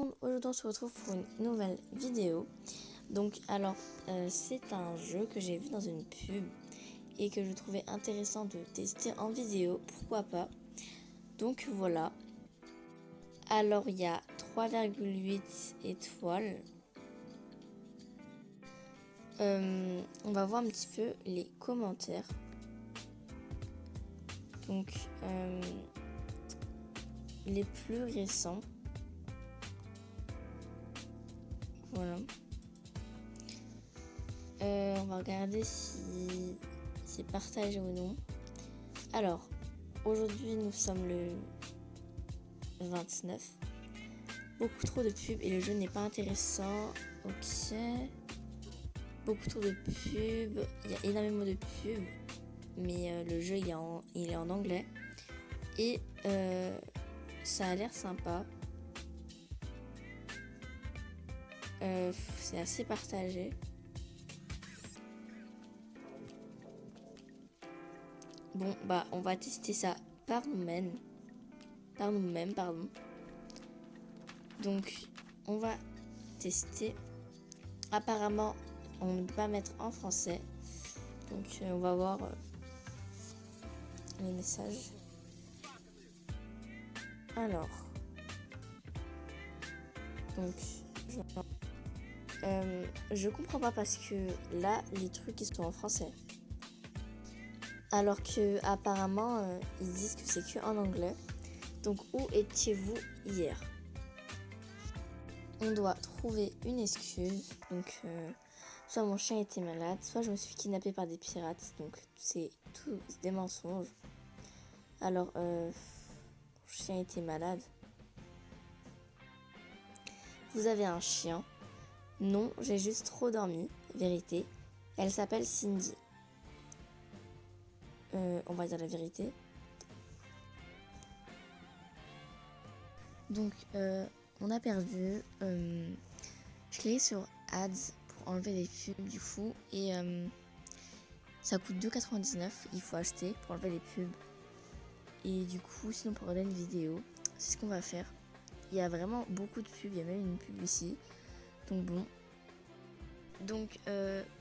monde, aujourd'hui on se retrouve pour une nouvelle vidéo. Donc alors c'est un jeu que j'ai vu dans une pub et que je trouvais intéressant de tester en vidéo, pourquoi pas. Donc voilà. Alors il y a 3,8 étoiles. On va voir un petit peu les commentaires. Donc les plus récents. Voilà. On va regarder si c'est partagé ou non. Alors, aujourd'hui nous sommes le 29. Beaucoup trop de pubs et le jeu n'est pas intéressant. Ok. Beaucoup trop de pubs. Il y a énormément de pubs. Mais le jeu il est en anglais. Et ça a l'air sympa. C'est assez partagé. Bon, bah, on va tester ça par nous-mêmes. Pardon. Donc, on va tester. Apparemment, on ne peut pas mettre en français. Donc, on va voir les messages. Alors. Donc, je comprends pas parce que là, les trucs, ils sont en français. Alors que apparemment ils disent que c'est que en anglais. Donc où étiez-vous hier? On doit trouver une excuse. Donc soit mon chien était malade, soit je me suis kidnappée par des pirates. Donc c'est tous des mensonges. Alors mon chien était malade. Vous avez un chien? Non, j'ai juste trop dormi. Vérité. Elle s'appelle Cindy. On va dire la vérité. Donc, on a perdu. Je cliquais sur Ads pour enlever les pubs du coup. Et ça coûte 2,99. Il faut acheter pour enlever les pubs. Et du coup, sinon pour regarder une vidéo, c'est ce qu'on va faire. Il y a vraiment beaucoup de pubs. Il y a même une pub ici. Donc bon. Donc,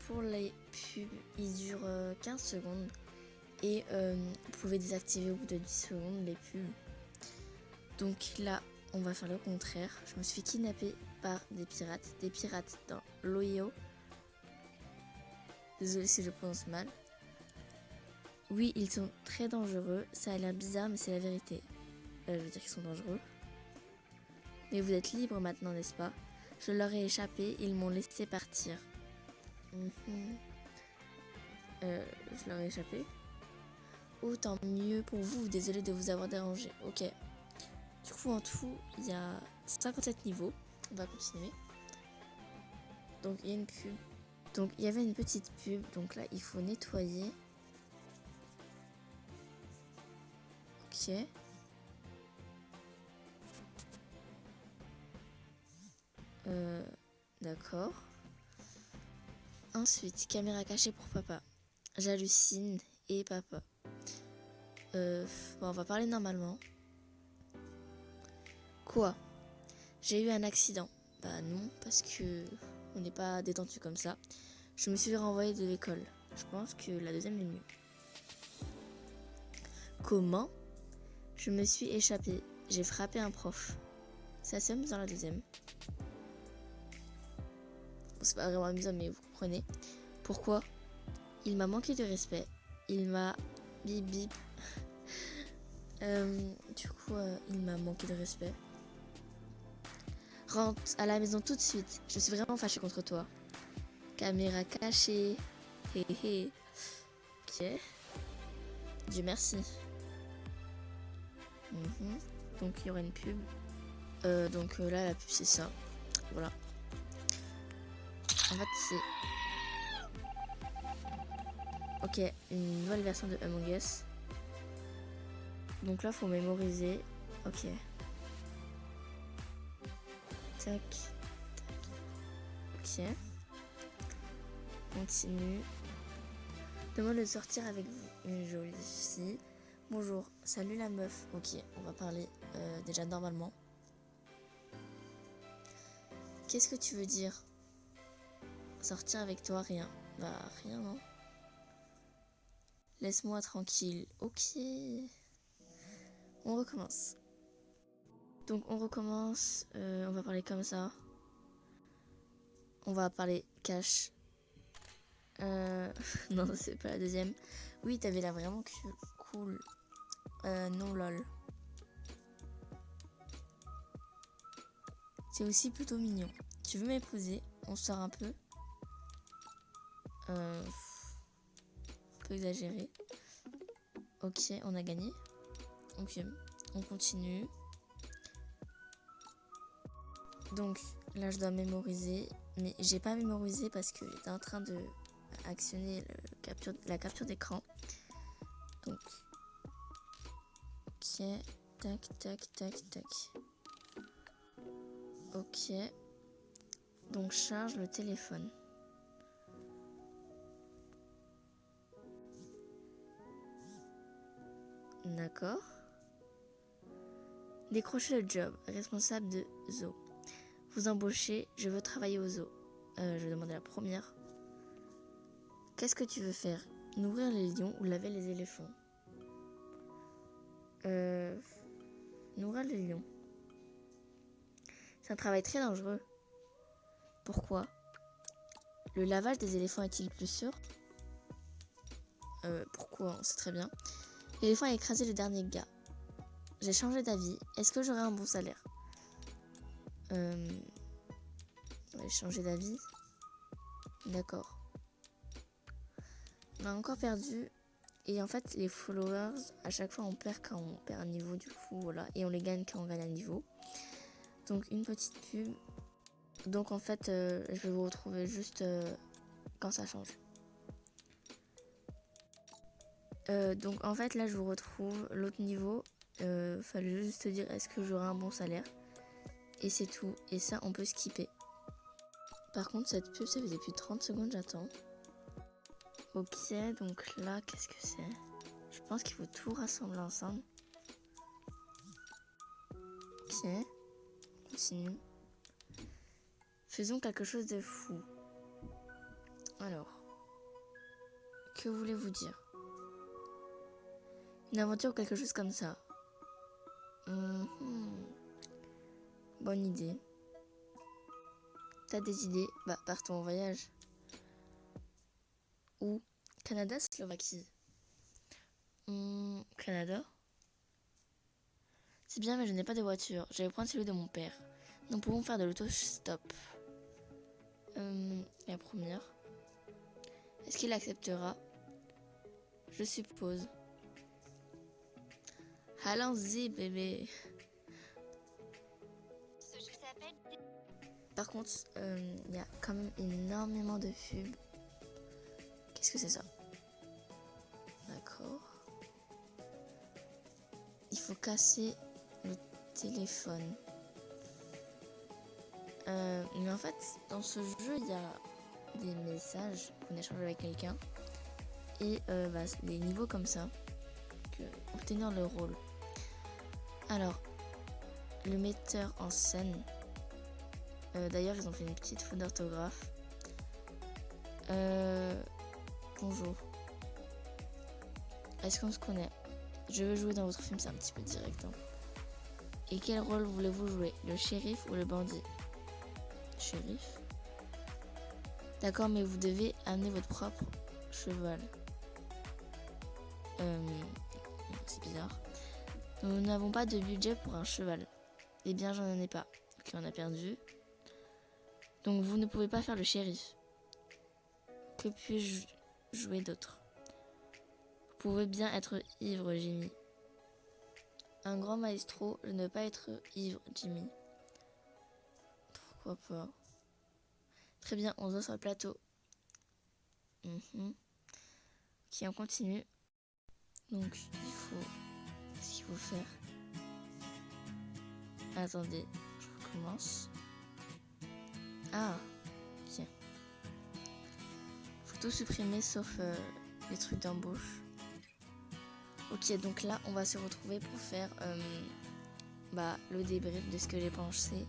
pour les pubs, ils durent 15 secondes. Et vous pouvez désactiver au bout de 10 secondes les pubs. Donc là, on va faire le contraire. Je me suis kidnappée par des pirates dans l'Ohio. Désolée si je prononce mal. Oui, ils sont très dangereux. Ça a l'air bizarre, mais c'est la vérité. Je veux dire qu'ils sont dangereux. Mais vous êtes libres maintenant, n'est-ce pas? Je leur ai échappé, ils m'ont laissé partir. Je leur ai échappé. Oh, tant mieux pour vous, désolée de vous avoir dérangé. Ok. Du coup, en tout, il y a 57 niveaux. On va continuer. Donc, il y a une pub. Donc, il y avait une petite pub. Donc là, il faut nettoyer. Ok. D'accord. Ensuite, caméra cachée pour papa. J'hallucine et papa. Bon, on va parler normalement. Quoi? J'ai eu un accident. Bah non, parce que on n'est pas détendu comme ça. Je me suis renvoyée de l'école. Je pense que la deuxième est mieux. Comment? Je me suis échappée. J'ai frappé un prof. C'est assez amusant la deuxième. Bon, c'est pas vraiment amusant, mais vous comprenez. Pourquoi? Il m'a manqué de respect. Il m'a bip bip. Du coup, il m'a manqué de respect. Rentre à la maison tout de suite. Je suis vraiment fâchée contre toi. Caméra cachée. Hé hé. Ok. Dieu merci. Donc il y aura une pub. Donc là la pub c'est ça. Voilà. En fait c'est... Ok, une nouvelle version de Among Us. Donc là faut mémoriser. Ok. Tac. Ok. Continue. Demande de sortir avec vous. Une jolie fille. Bonjour, salut la meuf. Ok, on va parler déjà normalement. Qu'est-ce que tu veux dire? Sortir avec toi, rien. Bah, rien, non. Laisse-moi tranquille. Ok. On recommence. Donc, on recommence. On va parler comme ça. On va parler cash. Non, c'est pas la deuxième. Oui, t'avais l'air vraiment cool. Non, lol. C'est aussi plutôt mignon. Tu veux m'épouser? On sort un peu. Un peu exagéré. Ok, on a gagné. Ok, on continue. Donc là, je dois mémoriser. Mais j'ai pas mémorisé parce que j'étais en train de actionner la capture d'écran. Donc, ok. Tac, tac, tac, tac. Ok. Donc, charge le téléphone. D'accord. Décrocher le job. Responsable de zoo. Vous embauchez, je veux travailler au zoo. Je vais demander la première. Qu'est-ce que tu veux faire? Nourrir les lions ou laver les éléphants? Nourrir les lions. C'est un travail très dangereux. Pourquoi? Le lavage des éléphants est-il plus sûr? Pourquoi? On sait très bien. L'éléphant a écrasé le dernier gars. J'ai changé d'avis. Est-ce que j'aurai un bon salaire? J'ai changé d'avis. D'accord. On a encore perdu. Et en fait, les followers, à chaque fois, on perd quand on perd un niveau, du coup, voilà. Et on les gagne quand on gagne un niveau. Donc, une petite pub. Donc, en fait, je vais vous retrouver juste quand ça change. Donc, en fait, là, je vous retrouve l'autre niveau. Fallait juste te dire, est-ce que j'aurai un bon salaire? Et c'est tout. Et ça, on peut skipper. Par contre, cette pub, ça fait depuis 30 secondes, j'attends. Ok, donc là, qu'est-ce que c'est? Je pense qu'il faut tout rassembler ensemble. Ok, on continue. Faisons quelque chose de fou. Alors, que voulez-vous dire? Une aventure ou quelque chose comme ça. Bonne idée. T'as des idées? Bah, partons en voyage. Où? Canada, Slovaquie. Canada? C'est bien, mais je n'ai pas de voiture. Je vais prendre celui de mon père. Nous pouvons faire de l'autostop. La première. Est-ce qu'il acceptera? Je suppose. Allons-y, bébé. Par contre, il y a quand même énormément de pubs. Qu'est-ce que c'est ça? D'accord. Il faut casser le téléphone. Mais en fait, dans ce jeu, il y a des messages qu'on échange avec quelqu'un. Et des niveaux comme ça. Obtenir le rôle. Alors, le metteur en scène. D'ailleurs, ils ont fait une petite faute d'orthographe. Bonjour. Est-ce qu'on se connaît? Je veux jouer dans votre film, c'est un petit peu direct. Hein. Et quel rôle voulez-vous jouer? Le shérif ou le bandit? Shérif. D'accord, mais vous devez amener votre propre cheval. C'est bizarre. Nous n'avons pas de budget pour un cheval. Eh bien, j'en ai pas. Ok, on a perdu. Donc, vous ne pouvez pas faire le shérif. Que puis-je jouer d'autre? Vous pouvez bien être ivre, Jimmy. Un grand maestro, je ne veux pas être ivre, Jimmy. Pourquoi pas? Très bien, on se voit sur le plateau. Ok, on continue. Donc, qu'est-ce qu'il faut faire? Attendez, je recommence. Ah, ok. Faut tout supprimer sauf les trucs d'embauche. Ok, donc là, on va se retrouver pour faire le débrief de ce que j'ai pensé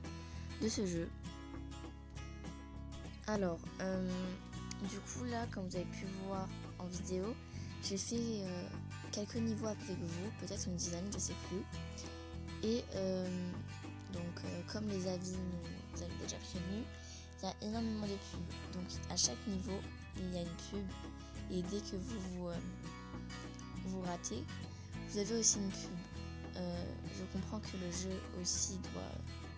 de ce jeu. Alors, du coup là, comme vous avez pu voir en vidéo, j'ai fait quelques niveaux avec vous, peut-être une dizaine, je sais plus. Et comme les avis nous avaient déjà prévenu, il y a énormément de pubs. Donc à chaque niveau, il y a une pub. Et dès que vous ratez, vous avez aussi une pub. Je comprends que le jeu aussi doit,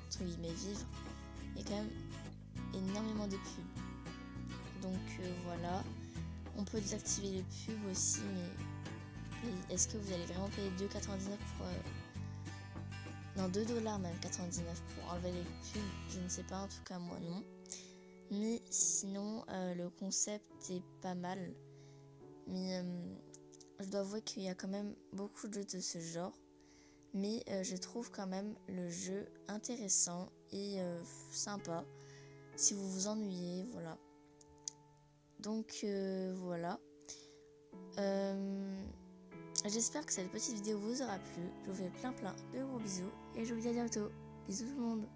entre guillemets, vivre. Il y a quand même énormément de pubs. Donc voilà. On peut désactiver les pubs aussi, mais est-ce que vous allez vraiment payer 2,99 pour... non, 2$ même, 99 pour enlever les pubs? Je ne sais pas, en tout cas moi non. Mais sinon, le concept est pas mal. Mais je dois avouer qu'il y a quand même beaucoup de jeux de ce genre. Mais je trouve quand même le jeu intéressant et sympa. Si vous vous ennuyez, voilà. Donc voilà. J'espère que cette petite vidéo vous aura plu. Je vous fais plein de gros bisous. Et je vous dis à bientôt. Bisous tout le monde.